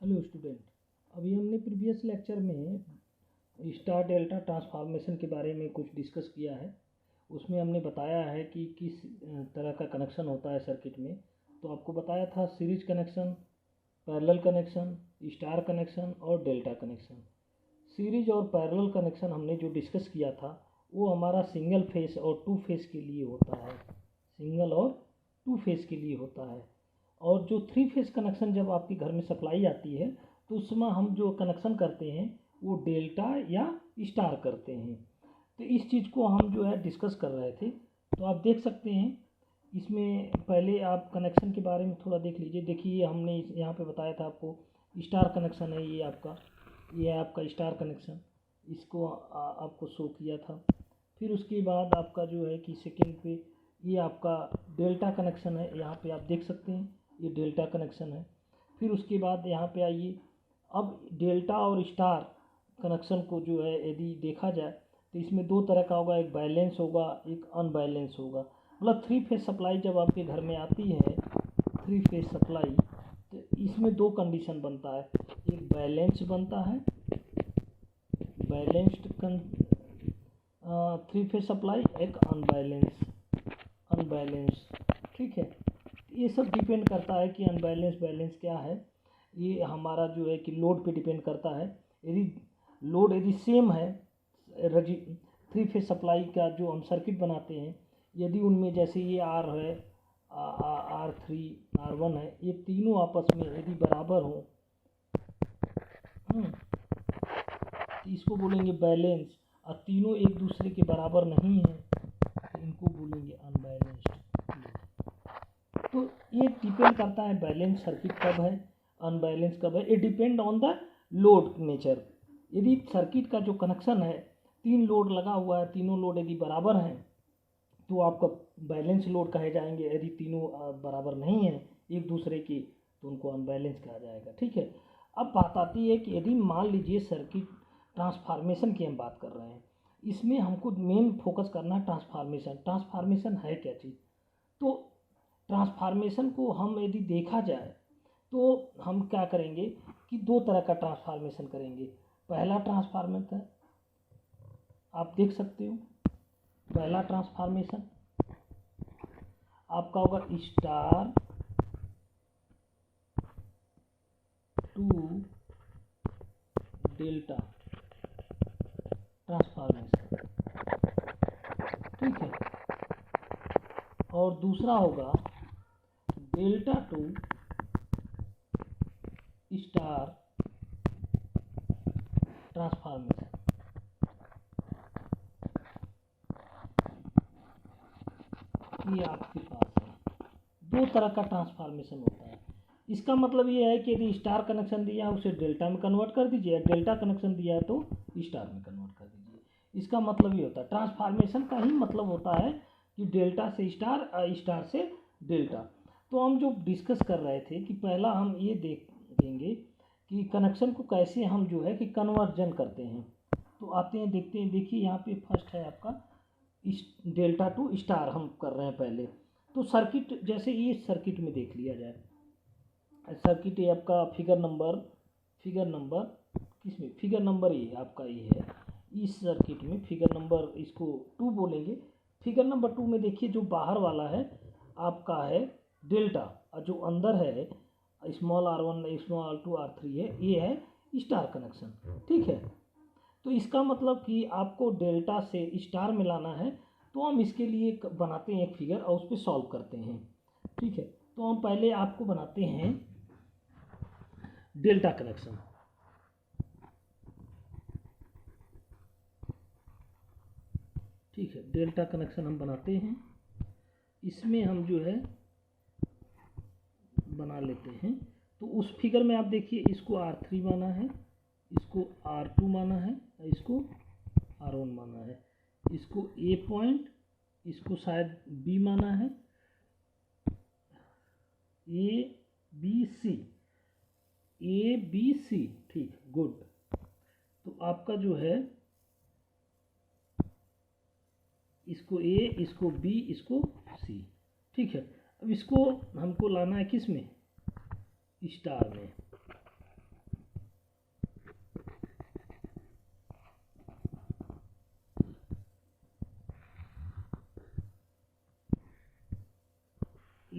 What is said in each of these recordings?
Hello student, अभी हमने previous lecture में स्टार डेल्टा ट्रांसफॉर्मेशन के बारे में कुछ डिस्कस किया है। उसमें हमने बताया है कि किस तरह का कनेक्शन होता है सर्किट में। तो आपको बताया था series connection, parallel connection, star connection और डेल्टा कनेक्शन। सीरीज और पैरेलल कनेक्शन हमने जो डिस्कस किया था वो हमारा सिंगल फेस और टू फेस के लिए होता है, सिंगल और टू फेस के लिए होता है। और जो थ्री फेस कनेक्शन जब आपके घर में सप्लाई आती है तो उसमें हम जो कनेक्शन करते हैं वो डेल्टा या स्टार करते हैं। तो इस चीज़ को हम जो है डिस्कस कर रहे थे। तो आप देख सकते हैं इसमें पहले आप कनेक्शन के बारे में थोड़ा देख लीजिए। देखिए हमने यहाँ पे बताया था आपको स्टार कनेक्शन है, ये आपका स्टार कनेक्शन, इसको आपको शो किया था। फिर उसके बाद आपका जो है कि सेकेंड पे ये आपका डेल्टा कनेक्शन है, यहाँ पे आप देख सकते हैं ये डेल्टा कनेक्शन है। फिर उसके बाद यहाँ पे आइए, अब डेल्टा और स्टार कनेक्शन को जो है यदि देखा जाए तो इसमें दो तरह का होगा, एक बैलेंस होगा, एक अनबैलेंस होगा। मतलब थ्री फेज सप्लाई जब आपके घर में आती है, थ्री फेज सप्लाई, तो इसमें दो कंडीशन बनता है, एक बैलेंस बनता है, बैलेंस्ड थ्री फेज सप्लाई, एक अनबैलेंस। ठीक है, ये सब डिपेंड करता है कि अनबैलेंस बैलेंस क्या है। ये हमारा जो है कि लोड पे डिपेंड करता है। यदि लोड यदि सेम है, थ्री फेज सप्लाई का जो हम सर्किट बनाते हैं, यदि उनमें जैसे ये आर है, R3 R1 है, ये तीनों आपस में यदि बराबर हो तो इसको बोलेंगे बैलेंस। और तीनों एक दूसरे के बराबर नहीं है तो इनको बोलेंगे अनबैलेंस्ड। तो ये डिपेंड करता है बैलेंस सर्किट कब है, अनबैलेंस कब है। It depend on the load nature. यदि सर्किट का जो कनेक्शन है, तीन लोड लगा हुआ है, तीनों लोड यदि बराबर हैं तो आपका बैलेंस लोड कहे जाएंगे। यदि तीनों बराबर नहीं है एक दूसरे की तो उनको अनबैलेंस कहा जाएगा। ठीक है, अब बात आती है कि यदि मान लीजिए सर्किट ट्रांसफॉर्मेशन की हम बात कर रहे हैं, इसमें हमको मेन फोकस करना है ट्रांसफॉर्मेशन। ट्रांसफॉर्मेशन है क्या चीज़? तो ट्रांसफॉर्मेशन को हम यदि देखा जाए तो हम क्या करेंगे कि दो तरह का ट्रांसफॉर्मेशन करेंगे। पहला ट्रांसफॉर्मेशन आप देख सकते हो, पहला ट्रांसफॉर्मेशन आपका होगा स्टार टू डेल्टा ट्रांसफॉर्मेशन। ठीक है, और दूसरा होगा डेल्टा टू स्टार ट्रांसफॉर्मेशन। ये आपके पास है, दो तरह का ट्रांसफॉर्मेशन होता है। इसका मतलब ये है कि यदि स्टार कनेक्शन दिया है उसे डेल्टा में कन्वर्ट कर दीजिए, डेल्टा कनेक्शन दिया है तो स्टार में कन्वर्ट कर दीजिए। इसका मतलब ये होता है, ट्रांसफॉर्मेशन का ही मतलब होता है कि डेल्टा से स्टार, स्टार से डेल्टा। तो हम जो डिस्कस कर रहे थे कि पहला हम ये देखेंगे कि कनेक्शन को कैसे हम जो है कि कन्वर्जन करते हैं। तो आते हैं, देखते हैं। देखिए यहाँ पे फर्स्ट है आपका डेल्टा टू स्टार हम कर रहे हैं पहले। तो सर्किट जैसे ये सर्किट में देख लिया जाए, सर्किट ये आपका फिगर नंबर किसमें, फिगर नंबर ये आपका ये है। इस सर्किट में फिगर नंबर इसको 2 बोलेंगे। फिगर नंबर 2 में देखिए जो बाहर वाला है आपका है डेल्टा, और जो अंदर है small r1 small r2 r3 है, ये है स्टार कनेक्शन। ठीक है, तो इसका मतलब कि आपको डेल्टा से स्टार मिलाना है तो हम इसके लिए बनाते हैं एक फिगर और उस पर सॉल्व करते हैं। ठीक है, तो हम पहले आपको बनाते हैं डेल्टा कनेक्शन। ठीक है, डेल्टा कनेक्शन हम बनाते हैं। इसमें हम जो है बना लेते हैं। तो उस फिगर में आप देखिए, इसको R3 माना है, इसको R2 माना है, इसको R1 माना है, इसको A पॉइंट, इसको शायद B माना है, ABC। ठीक, गुड। तो आपका जो है इसको A, इसको B, इसको C। ठीक है, अब इसको हमको लाना है किस में, स्टार में।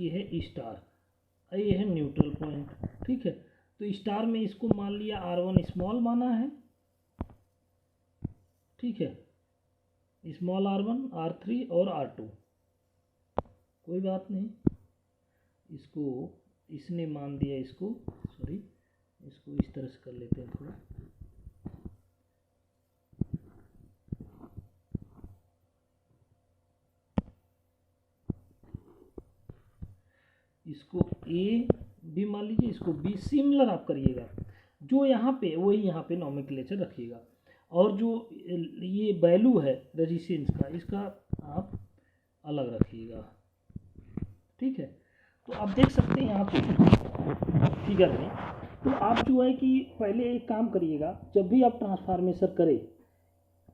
ये है स्टार, ये है न्यूट्रल पॉइंट। ठीक है, तो स्टार में इसको मान लिया R1 स्मॉल माना है। ठीक है, स्मॉल R1, R3 और R2, कोई बात नहीं, इसको इसने मान दिया, इसको सॉरी इसको इस तरह से कर लेते हैं थोड़ा। इसको A भी मान लीजिए, इसको B, सिमिलर आप करिएगा। जो यहाँ पे वही यहाँ पे नॉमेनक्लेचर रखिएगा, और जो ये वैल्यू है रेजिस्टेंस का, इसका आप अलग रखिएगा। ठीक है, तो आप देख सकते हैं यहाँ पे फिगर में। तो आप जो है कि पहले एक काम करिएगा, जब भी आप ट्रांसफार्मेशन करें,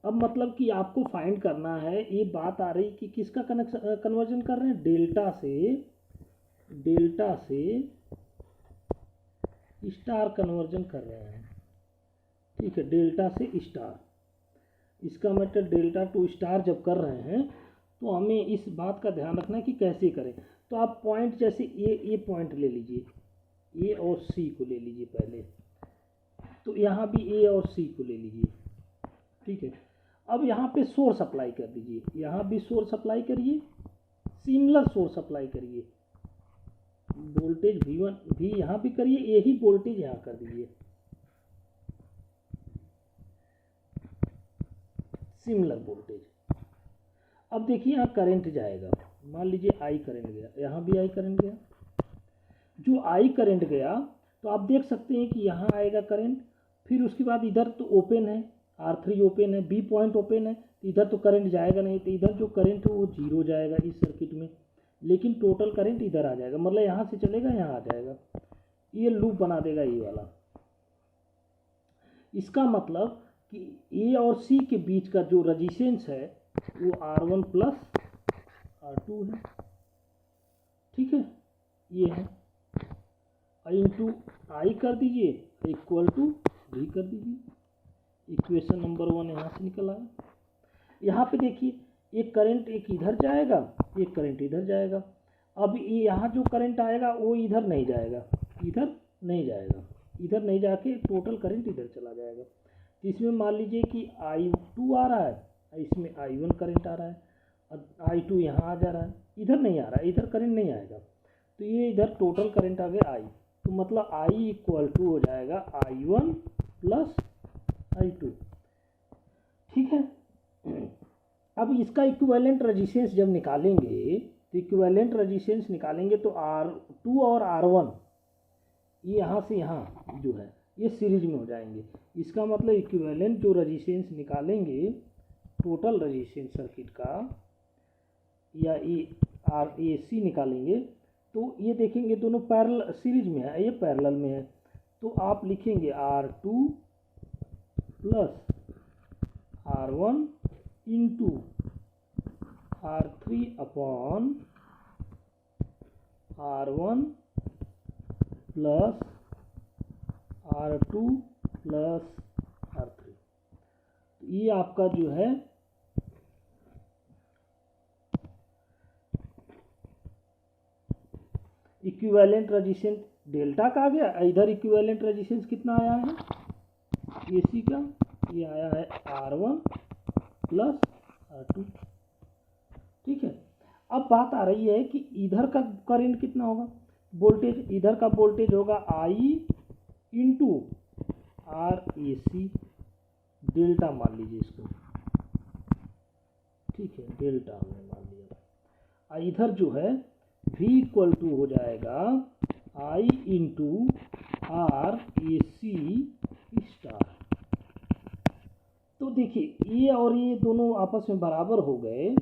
अब मतलब कि आपको फाइंड करना है, ये बात आ रही कि किसका कन्वर्जन कर रहे हैं, डेल्टा से स्टार कन्वर्जन कर रहे हैं। ठीक है, डेल्टा से स्टार, इसका मतलब डेल्टा टू स्टार जब कर रहे हैं तो हमें इस बात का ध्यान रखना है कि कैसे करें। तो आप पॉइंट जैसे ए पॉइंट ले लीजिए, ए और सी को ले लीजिए पहले, तो यहाँ भी ए और सी को ले लीजिए। ठीक है, अब यहाँ पे सोर्स अप्लाई कर दीजिए, यहाँ भी सोर्स अप्लाई करिए, सिमिलर सोर्स अप्लाई करिए, वोल्टेज V1 भी यहाँ भी करिए, यही वोल्टेज यहाँ कर दीजिए, सिमिलर वोल्टेज। अब देखिए यहाँ करंट जाएगा, मान लीजिए I करंट गया, यहाँ भी I करंट गया। जो I करंट गया तो आप देख सकते हैं कि यहाँ आएगा करंट, फिर उसके बाद इधर तो ओपन है, R3 ओपन है, B पॉइंट ओपन है, तो इधर तो करंट जाएगा नहीं, तो इधर जो करंट है वो जीरो जाएगा इस सर्किट में, लेकिन टोटल करंट इधर आ जाएगा, मतलब यहाँ से चलेगा यहाँ आ जाएगा, ये लूप बना देगा ये वाला। इसका मतलब कि ए और सी के बीच का जो रेजिस्टेंस है वो R1 प्लस R2 है। ठीक है, ये है इंटू आई कर दीजिए इक्वल टू V कर दीजिए। इक्वेशन नंबर 1 यहाँ से निकल आया। यहाँ पे देखिए एक करंट एक इधर जाएगा, एक करंट इधर जाएगा। अब ये यहाँ जो करंट आएगा वो इधर नहीं जाएगा, इधर नहीं जाएगा, इधर नहीं जाके टोटल करंट इधर चला जाएगा। तो इसमें मान लीजिए कि I2 आ रहा है, इसमें I1 करंट आ रहा है, और I2 यहाँ आ जा रहा है, इधर नहीं आ रहा है, इधर करंट नहीं आएगा, तो ये इधर टोटल करंट आ गया I। तो मतलब I इक्वल टू हो जाएगा I1 प्लस I2। ठीक है, अब इसका इक्विवेलेंट रेजिस्टेंस जब निकालेंगे, तो इक्विवेलेंट रेजिस्टेंस निकालेंगे तो R2 और R1 ये यहाँ से यहाँ जो है ये सीरीज में हो जाएंगे। इसका मतलब इक्विवेलेंट जो रेजिस्टेंस निकालेंगे टोटल रेजिस्टेंस सर्किट का, या RAC निकालेंगे, तो ये देखेंगे दोनों पैरेलल सीरीज में है, ये पैरेलल में है। तो आप लिखेंगे R2 plus R1 into R3 upon R1 plus R2 plus R3। तो ये आपका जो है इक्विवेलेंट रेजिस्टेंस डेल्टा का आ गया। इधर इक्विवेलेंट रेजिस्टेंस कितना आया है AC का, ये आया है R1 प्लस R2। ठीक है, अब बात आ रही है कि इधर का करंट कितना होगा, वोल्टेज, इधर का वोल्टेज होगा I इंटू RAC, डेल्टा मान लीजिए इसको। ठीक है, डेल्टा हमने मान लिया। इधर जो है V इक्वल टू हो जाएगा I इंटू RAC स्टार। तो देखिए ये और ये दोनों आपस में बराबर हो गए।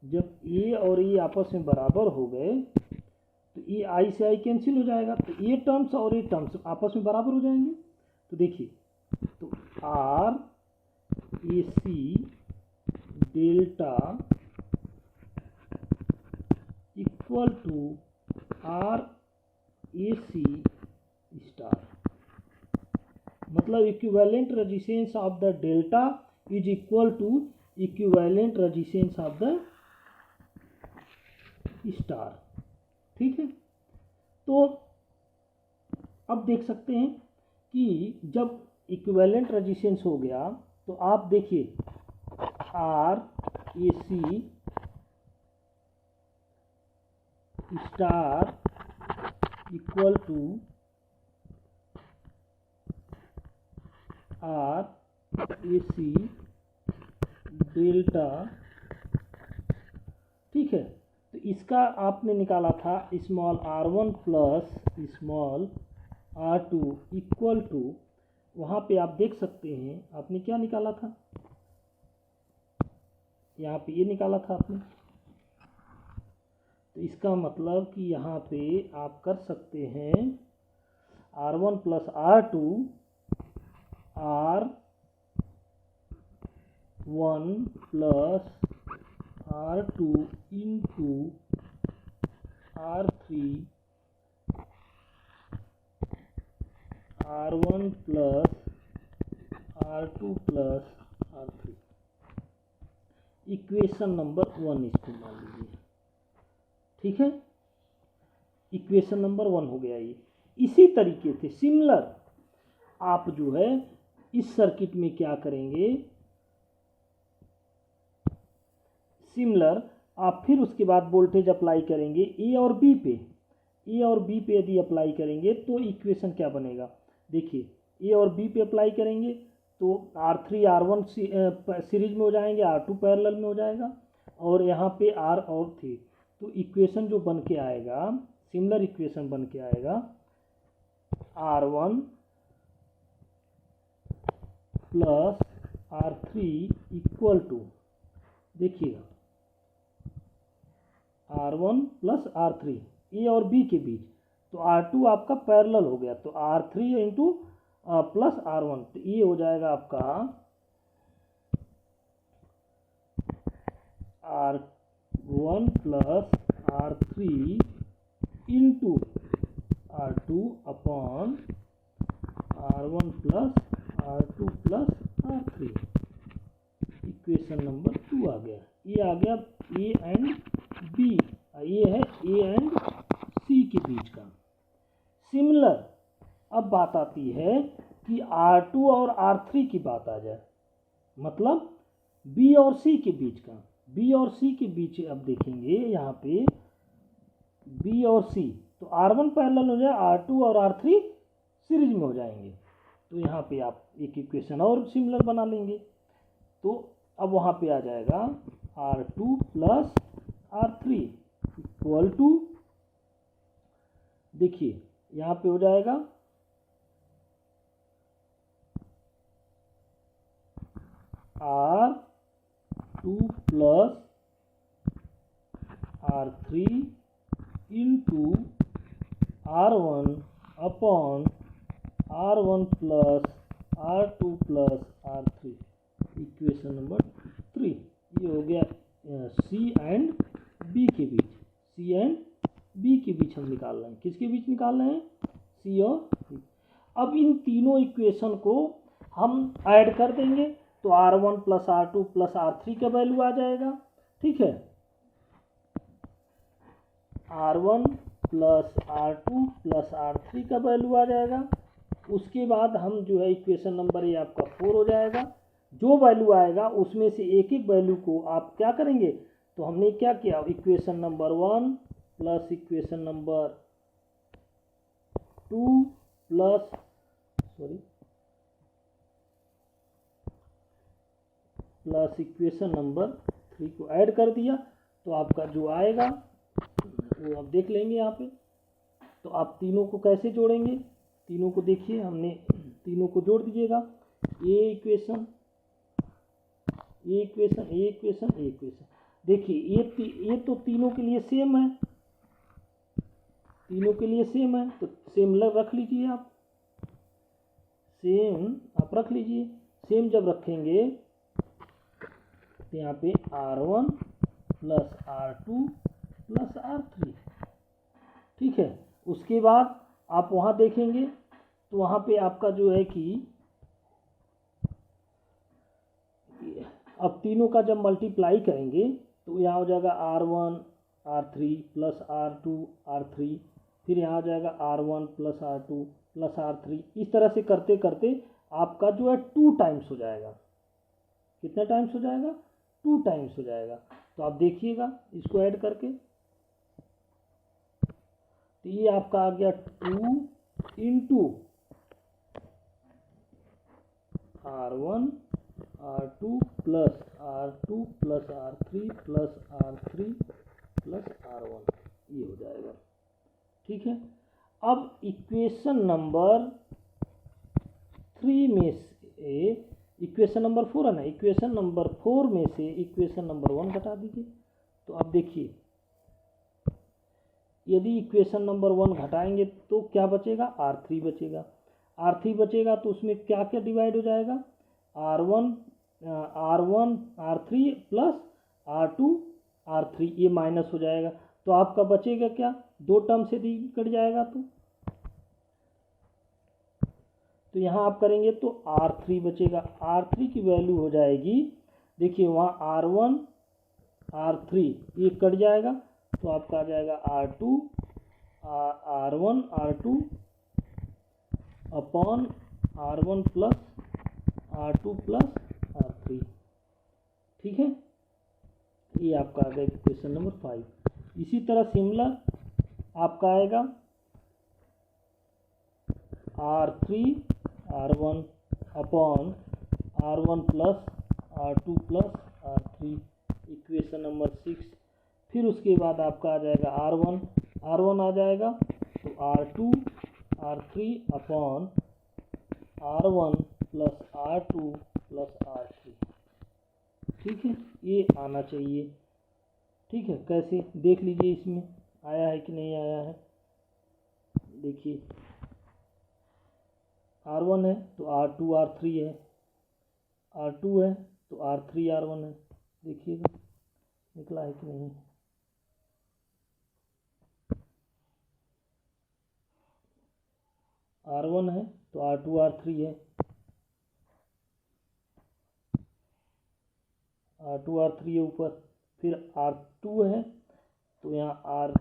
जब ये और ये आपस में बराबर हो गए तो ये I से I कैंसिल हो जाएगा, तो ये टर्म्स और ये टर्म्स आपस में बराबर हो जाएंगे। तो देखिए, तो RAC delta equal to RAC star, मतलब equivalent resistance of the delta is equal to equivalent resistance of the star. ठीक है। तो अब देख सकते हैं कि जब इक्विवेलेंट रेजिस्टेंस हो गया तो आप देखिए R A C star equal to R A C delta, ठीक है। तो इसका आपने निकाला था small r1 plus small r2 equal to, वहाँ पे आप देख सकते हैं आपने क्या निकाला था, यहाँ पे ये निकाला था आपने। तो इसका मतलब कि यहाँ पे आप कर सकते हैं r1 plus r2 r1 plus r2 into r3 r1 plus r2 plus r3, equation number 1 इसको मान लीजिए, ठीक है। इक्वेशन नंबर 1 हो गया ये। इसी तरीके से सिमिलर आप जो है इस सर्किट में क्या करेंगे, सिमिलर आप फिर उसके बाद वोल्टेज अप्लाई करेंगे ए और बी पे। ए और बी पे यदि अप्लाई करेंगे तो इक्वेशन क्या बनेगा, देखिए ए और बी पे अप्लाई करेंगे तो R3 R1 सीरीज में हो जाएंगे, R2 पैरेलल में हो जाएगा, और यहाँ पे R और थी। तो इक्वेशन जो बन के आएगा, सिमिलर इक्वेशन बन के आएगा R1 plus R3 equal to, देखिएगा R1 प्लस R3 ए और बी के बीच, तो R2 आपका पैरेलल हो गया, तो R3 इंटू प्लस R1, तो ये हो जाएगा आपका R1 plus R3 into R2 upon R1 plus R2 plus R3, equation number 2 आ गया। ये आ गया ए एंड बी, ये है ए एंड सी के बीच का। सिमिलर अब बात आती है कि R2 और R3 की बात आ जाए, मतलब B और C के बीच का। B और C के बीच अब देखेंगे यहाँ पे B और C, तो R1 पैरेलल हो जाए, R2 और R3 सीरीज में हो जाएंगे, तो यहाँ पे आप एक इक्वेशन और सिमिलर बना लेंगे। तो अब वहाँ पे आ जाएगा R2 plus R3 equal to, देखिए यहाँ पे हो जाएगा R2 plus R3 into R1 upon R1 plus R2 plus R3, equation number 3। ये हो गया C एंड B के बीच, C एंड B के बीच हम निकाल रहे हैं। किसके बीच निकाल रहे हैं, C और B। अब इन तीनों इक्वेशन को हम ऐड कर देंगे तो R1 plus R2 plus R3 का वैल्यू आ जाएगा, ठीक है। R1 plus R2 plus R3 का वैल्यू आ जाएगा। उसके बाद हम जो है इक्वेशन नंबर ये आपका 4 हो जाएगा। जो वैल्यू आएगा उसमें से एक एक वैल्यू को आप क्या करेंगे, तो हमने क्या किया, equation number 1 plus equation number 2 plus equation number 3 को ऐड कर दिया, तो आपका जो आएगा वो आप देख लेंगे यहाँ पे। तो आप तीनों को कैसे जोड़ेंगे, तीनों को देखिए, हमने तीनों को जोड़ दीजिएगा, ए इक्वेशन ए इक्वेशन ए इक्वेशन ए इक्वेशन। देखिए ये तो तीनों के लिए सेम है, तीनों के लिए सेम है, तो सेम रख लीजिए आप, सेम आप रख लीजिए। सेम जब रखेंगे तो यहाँ पे R1 plus R2 plus R3, ठीक है। उसके बाद आप वहाँ देखेंगे तो वहाँ पे आपका जो है कि अब तीनों का जब मल्टीप्लाई करेंगे तो यहाँ हो जाएगा R1 R3 plus R2 R3, फिर यहाँ आ जाएगा R1 plus R2 plus R3। इस तरह से करते करते आपका जो है 2 टाइम्स हो जाएगा। कितने टाइम्स हो जाएगा? 2 टाइम्स हो जाएगा। तो आप देखिएगा इसको ऐड करके, तो ये आपका आ गया 2 into R1 R2 plus R2 plus R3 plus R3 plus R1, ये हो जाएगा। ठीक है, अब इक्वेशन नंबर 3 में से इक्वेशन नंबर 4 है ना, इक्वेशन नंबर 4 में से इक्वेशन नंबर 1 घटा दीजिए। तो अब देखिए, यदि इक्वेशन नंबर 1 घटाएंगे तो क्या बचेगा? R3 बचेगा। R3 बचेगा तो उसमें क्या क्या डिवाइड हो जाएगा? R1 R3 plus R2 R3, ये माइनस हो जाएगा। तो आपका बचेगा क्या? 2 टर्म से कट जाएगा। तो यहाँ आप करेंगे तो R3 बचेगा। R3 की वैल्यू हो जाएगी, देखिए वहाँ R1 R3 ये कट जाएगा, तो आपका आ जाएगा R1 R2 upon R1 plus R2 plus R3। ठीक है, ये आपका आ गया क्वेश्चन नंबर 5। इसी तरह सिमिलर आपका आएगा R3 R1 upon R1 plus R2 plus R3, equation number 6। फिर उसके बाद आपका आ जाएगा R1 आ जाएगा, तो R2 R3 upon R1 plus R2 plus R3। ठीक है, ये आना चाहिए। ठीक है, कैसे देख लीजिए इसमें आया है कि नहीं आया है। देखिए R1 है तो R2 R3 है, R2 है तो R3 R1 है। देखिएगा निकला है कि नहीं। R1 है तो R2 R3 है, R2 R3 है ऊपर, फिर R2 है तो यहाँ R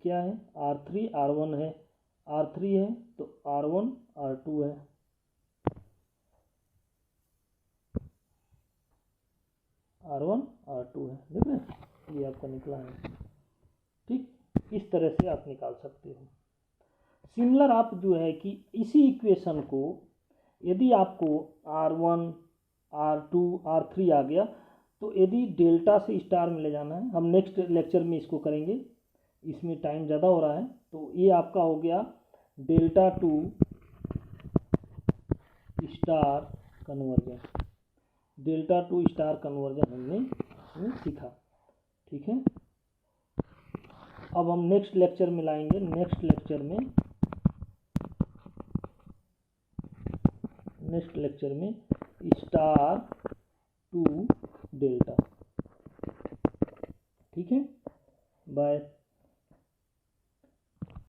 क्या है? R3 R1 है, R3 है तो R1 R2 है। R1 R2 है, देख रहे हैं, ये आपका निकला है। ठीक, इस तरह से आप निकाल सकते हो। सिमिलर आप जो है कि इसी इक्वेशन को यदि आपको R1 R2 R3 आ गया, तो यदि डेल्टा से स्टार में ले जाना है, हम नेक्स्ट लेक्चर में इसको करेंगे, इसमें टाइम ज़्यादा हो रहा है। तो ये आपका हो गया delta two star conversion. Delta two star conversion हमने इसमें सीखा। ठीक है, अब हम नेक्स्ट लेक्चर में लाएंगे। नेक्स्ट लेक्चर में स्टार टू डेल्टा। ठीक है, बाय।